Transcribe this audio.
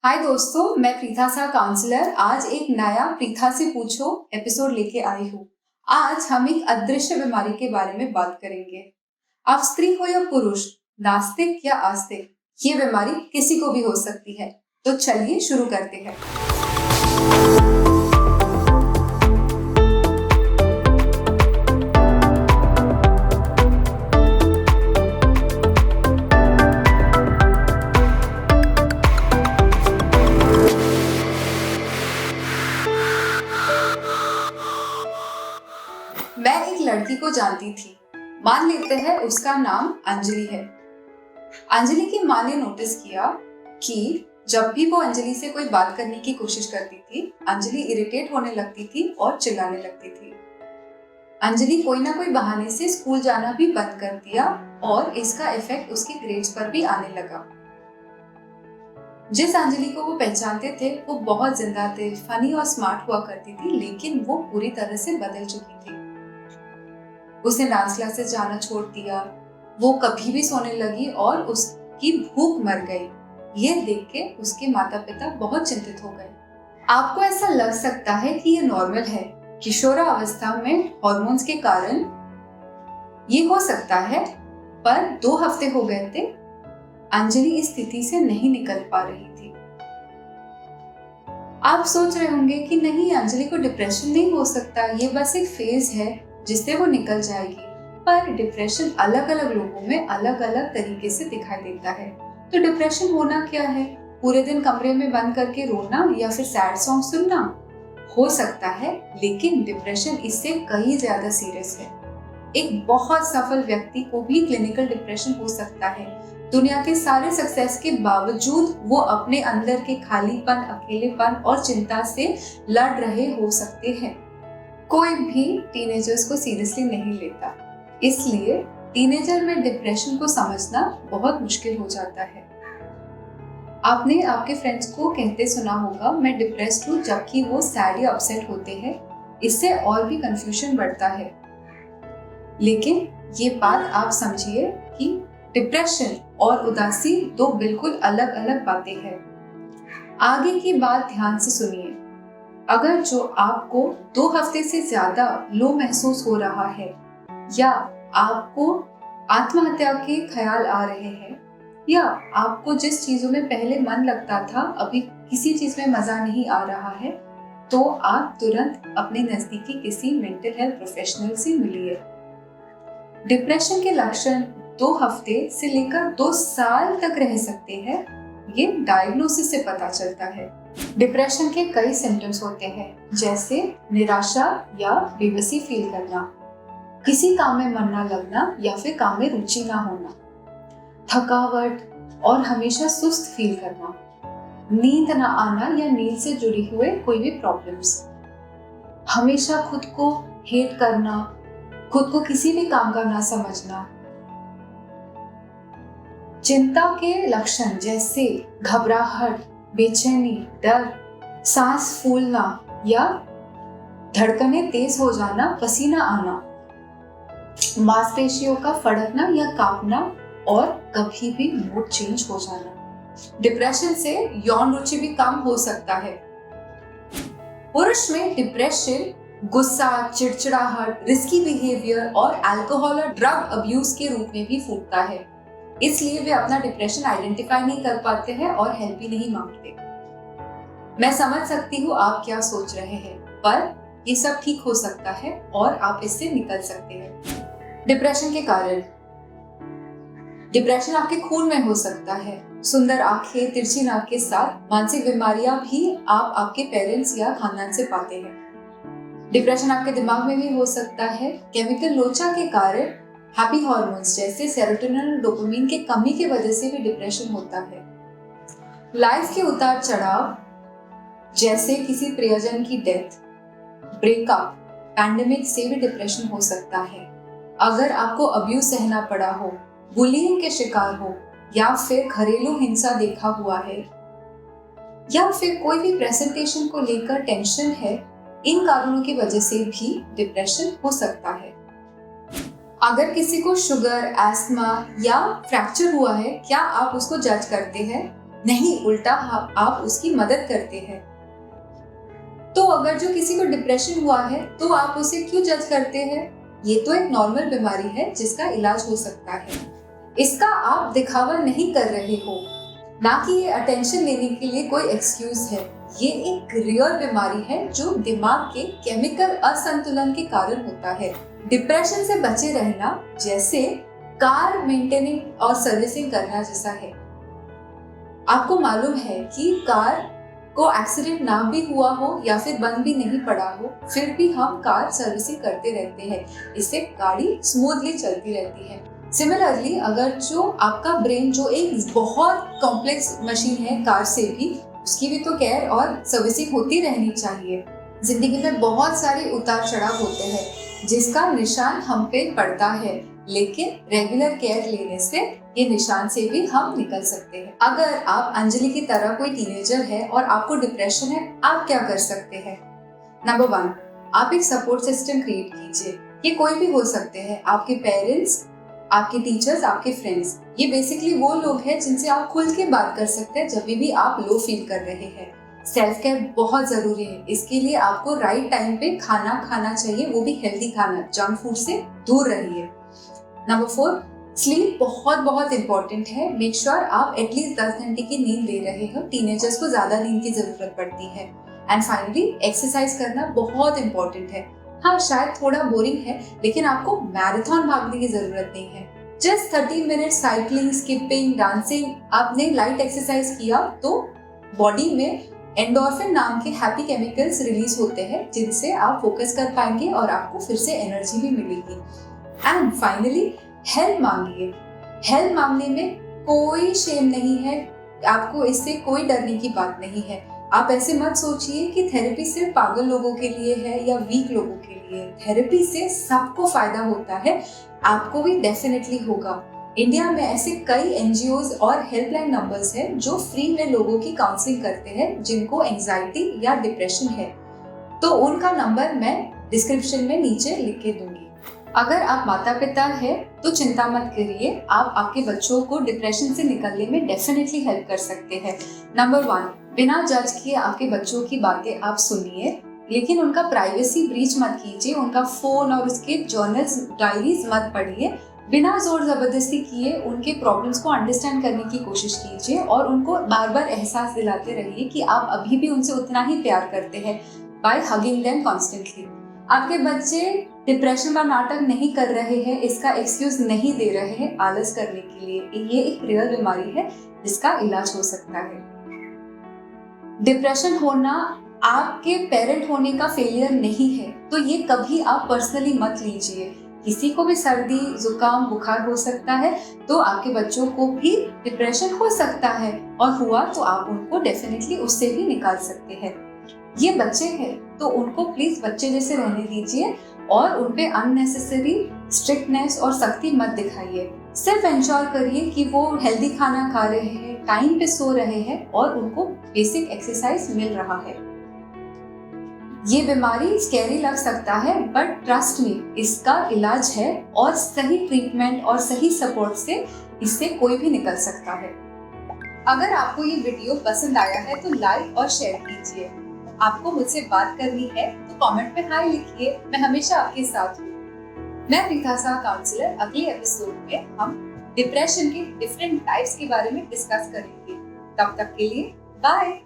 हाय दोस्तों, मैं प्रीथा सा काउंसलर आज एक नया प्रीथा से पूछो एपिसोड लेके आई हूँ। आज हम एक अदृश्य बीमारी के बारे में बात करेंगे। आप स्त्री हो या पुरुष, नास्तिक या आस्तिक, ये बीमारी किसी को भी हो सकती है। तो चलिए शुरू करते हैं। मैं एक लड़की को जानती थी। मान लेते हैं उसका नाम अंजलि है। अंजलि की माँ ने नोटिस किया कि जब भी वो अंजलि से कोई बात करने की कोशिश करती थी, अंजलि इरिटेट होने लगती थी और चिल्लाने लगती थी। अंजलि कोई ना कोई बहाने से स्कूल जाना भी बंद कर दिया और इसका इफेक्ट उसके ग्रेड्स पर भी आने लगा। जिस अंजलि को वो पहचानते थे वो बहुत जिंदा दिल, फनी और स्मार्ट हुआ करती थी, लेकिन वो पूरी तरह से बदल चुकी थी। उसने डांस क्लासेस जाना छोड़ दिया, वो कभी भी सोने लगी और उसकी भूख मर गई। ये देख के उसके माता पिता बहुत चिंतित हो गए। आपको ऐसा लग सकता है कि ये नॉर्मल है, किशोरावस्था में हार्मोन्स के कारण ये हो सकता है, पर 2 हफ्ते हो गए थे, अंजलि इस स्थिति से नहीं निकल पा रही थी। आप सोच रहे होंगे कि नहीं, अंजलि को डिप्रेशन नहीं हो सकता, ये बस एक फेज है जिससे वो निकल जाएगी। पर डिप्रेशन अलग अलग लोगों में अलग अलग तरीके से दिखाई देता है। तो डिप्रेशन होना क्या है? पूरे दिन कमरे में बंद करके रोना या फिर सैड सॉन्ग सुनना हो सकता है, लेकिन डिप्रेशन इससे कहीं ज्यादा सीरियस है। एक बहुत सफल व्यक्ति को भी क्लिनिकल डिप्रेशन हो सकता है। दुनिया के सारे सक्सेस के बावजूद वो अपने अंदर के खालीपन, अकेलेपन और चिंता से लड़ रहे हो सकते हैं। कोई भी टीनेजर्स को सीरियसली नहीं लेता, इसलिए टीनेजर में डिप्रेशन को समझना बहुत मुश्किल हो जाता है। आपने आपके फ्रेंड्स को कहते सुना होगा, मैं डिप्रेस्ड हूँ, जबकि वो सैड या अपसेट होते हैं। इससे और भी कंफ्यूजन बढ़ता है। लेकिन ये बात आप समझिए कि डिप्रेशन और उदासी 2 बिल्कुल अलग अलग बातें हैं। आगे की बात ध्यान से सुनिए। अगर जो आपको 2 हफ्ते से ज्यादा लो महसूस हो रहा है, या आपको आत्महत्या के ख्याल आ रहे हैं, या आपको जिस चीजों में पहले मन लगता था अभी किसी चीज में मजा नहीं आ रहा है, तो आप तुरंत अपने नजदीकी किसी मेंटल हेल्थ प्रोफेशनल से मिलिए। डिप्रेशन के लक्षण 2 हफ्ते से लेकर 2 साल तक रह सकते हैं। ये डायग्नोसिस से पता चलता है। डिप्रेशन के कई सिम्टम्स होते हैं, जैसे निराशा या बेबसी फील करना, किसी काम में मन ना लगना या फिर काम में रुचि ना होना, थकावट और हमेशा सुस्त फील करना, नींद ना आना या नींद से जुड़ी हुए कोई भी प्रॉब्लम्स, हमेशा खुद को हेट करना, खुद को किसी भी काम का ना समझना, चिंता के लक्षण जैसे घबराहट, बेचैनी, डर, सांस फूलना या धड़कनें तेज हो जाना, पसीना आना, मांसपेशियों का फड़कना या कांपना और कभी भी मूड चेंज हो जाना। डिप्रेशन से यौन रुचि भी कम हो सकता है। पुरुष में डिप्रेशन गुस्सा, चिड़चिड़ाहट, रिस्की बिहेवियर और अल्कोहल और ड्रग अब्यूज के रूप में भी फूटता है। इसलिए वे अपना डिप्रेशन आइडेंटिफाई नहीं कर पाते हैं और हेल्प भी नहीं मांगते। मैं समझ सकती हूँ आप क्या सोच रहे हैं, पर ये सब ठीक हो सकता है और आप इससे निकल सकते हैं। डिप्रेशन के कारण, डिप्रेशन आपके खून में हो सकता है। सुंदर आंखें, तिरछी नाक के साथ मानसिक बीमारियां भी आप आपके पेरेंट्स या खानदान से पाते हैं। डिप्रेशन आपके दिमाग में भी हो सकता है। केमिकल लोचा के कारण हैप्पी हार्मोन्स जैसे सेरोटोनिन और डोपामिन की कमी की वजह से भी डिप्रेशन होता है। लाइफ के उतार चढ़ाव जैसे किसी प्रियजन की डेथ, ब्रेकअप, पैंडेमिक से भी डिप्रेशन हो सकता है। अगर आपको अब्यूज सहना पड़ा हो, बुलिंग के शिकार हो, या फिर घरेलू हिंसा देखा हुआ है, या फिर कोई भी प्रेजेंटेशन को लेकर टेंशन है, इन कारणों की वजह से भी डिप्रेशन हो सकता है। अगर किसी को शुगर, एस्थमा या फ्रैक्चर हुआ है, क्या आप उसको जज करते हैं? नहीं, उल्टा आप उसकी मदद करते हैं। तो अगर जो किसी को डिप्रेशन हुआ है तो आप उसे क्यों जज करते हैं? ये तो एक नॉर्मल बीमारी है जिसका इलाज हो सकता है। इसका आप दिखावा नहीं कर रहे हो, ना कि ये अटेंशन लेने के लिए कोई एक्सक्यूज है। ये एक रियल बीमारी है जो दिमाग के केमिकल असंतुलन के कारण होता है। डिप्रेशन से बचे रहना जैसे कार मेंटेनिंग और सर्विसिंग करना जैसा है। आपको मालूम है कि कार को एक्सीडेंट ना भी हुआ हो या फिर बंद भी नहीं पड़ा हो, फिर भी हम कार सर्विसिंग करते रहते हैं। इससे गाड़ी स्मूथली चलती रहती है। सिमिलरली, अगर जो आपका ब्रेन जो एक बहुत कॉम्प्लेक्स मशीन है कार से भी, उसकी भी तो केयर और सर्विसिंग होती रहनी चाहिए। जिंदगी में बहुत सारे उतार चढ़ाव होते हैं जिसका निशान हम पे पड़ता है, लेकिन रेगुलर केयर लेने से ये निशान से भी हम निकल सकते हैं। अगर आप अंजलि की तरह कोई टीनेजर है और आपको डिप्रेशन है, आप क्या कर सकते हैं? नंबर 1, आप एक सपोर्ट सिस्टम क्रिएट कीजिए। ये कोई भी हो सकते हैं, आपके पेरेंट्स, आपके टीचर्स, आपके फ्रेंड्स। ये बेसिकली वो लोग हैं जिनसे आप खुल के बात कर सकते हैं जब भी आप लो फील कर रहे हैं। सेल्फ केयर बहुत जरूरी है। इसके लिए आपको राइट टाइम पे खाना खाना चाहिए, वो भी हेल्दी खाना। जंक फूड से दूर रहिए। नंबर 4, स्लीप बहुत बहुत इंपॉर्टेंट है। मेक श्योर आप एटलीस्ट 10 घंटे की नींद ले रहे हो। टीनेजर्स को ज्यादा नींद की जरूरत पड़ती है। एंड फाइनली, एक्सरसाइज करना बहुत इंपॉर्टेंट है। हाँ, शायद थोड़ा बोरिंग है, लेकिन आपको मैराथन भागने की जरूरत नहीं है। Just 30 minute cycling, skipping, dancing, आपने लाइट एक्सरसाइज किया तो बॉडी में एंडोर्फिन नाम के हैप्पी केमिकल्स रिलीज होते हैं, जिनसे आप फोकस कर पाएंगे और आपको फिर से एनर्जी भी मिलेगी। एंड फाइनली, हेल्प मांगिए। हेल्प मांगने में कोई शेम नहीं है, आपको इससे कोई डरने की बात नहीं है। आप ऐसे मत सोचिए कि थेरेपी सिर्फ पागल लोगों के लिए है या वीक लोगों के लिए। थेरेपी से सबको फायदा होता है, आपको भी डेफिनेटली होगा। इंडिया में ऐसे कई एनजीओज और हेल्पलाइन नंबर्स हैं जो फ्री में लोगों की काउंसलिंग करते हैं जिनको एंजाइटी या डिप्रेशन है। तो उनका नंबर मैं डिस्क्रिप्शन में नीचे लिख के दूंगी। अगर आप माता पिता हैं तो चिंता मत करिए, आप आपके बच्चों को डिप्रेशन से निकलने में डेफिनेटली हेल्प कर सकते हैं। नंबर 1, बिना जज किए आपके बच्चों की बातें आप सुनिए, लेकिन उनका प्राइवेसी ब्रीच मत कीजिए। उनका फोन और उसके जर्नल्स, डायरीज मत पढ़िए। बिना जोर जबरदस्ती किए उनके प्रॉब्लम्स को अंडरस्टैंड करने की कोशिश कीजिए और उनको बार बार एहसास दिलाते रहिए कि आप अभी भी उनसे उतना ही प्यार करते हैं, बाय हगिंग देम कॉन्स्टेंटली। आपके बच्चे डिप्रेशन का नाटक नहीं कर रहे हैं, इसका एक्सक्यूज नहीं दे रहे हैं आलस करने के लिए। ये एक रियल बीमारी है जिसका इलाज हो सकता है। डिप्रेशन होना आपके पेरेंट होने का फेलियर नहीं है, तो ये कभी आप पर्सनली मत लीजिए। किसी को भी सर्दी, जुकाम, बुखार हो सकता है, तो आपके बच्चों को भी डिप्रेशन हो सकता है, और हुआ तो आप उनको डेफिनेटली उससे भी निकाल सकते हैं। ये बच्चे हैं तो उनको प्लीज बच्चे जैसे रहने दीजिए और उनपे अननेसेसरी स्ट्रिक्टनेस और सख्ती मत दिखाइए। सिर्फ इंश्योर करिए कि वो हेल्दी खाना खा रहे हैं, टाइम पे सो रहे हैं और उनको बेसिक एक्सरसाइज मिल रहा है। ये बीमारी स्कैरी लग सकता है, बट ट्रस्ट मी, इसका इलाज है और सही ट्रीटमेंट और सही सपोर्ट से इससे कोई भी निकल सकता है। अगर आपको ये वीडियो पसंद आया है तो लाइक और शेयर कीजिए। आपको मुझसे बात करनी है तो कमेंट में हाय लिखिए, मैं हमेशा आपके साथ हूँ। मैं प्रीथा शाह काउंसलर। अगले एपिसोड में हम डिप्रेशन के डिफरेंट टाइप्स के बारे में डिस्कस करेंगे। तब तक के लिए बाय।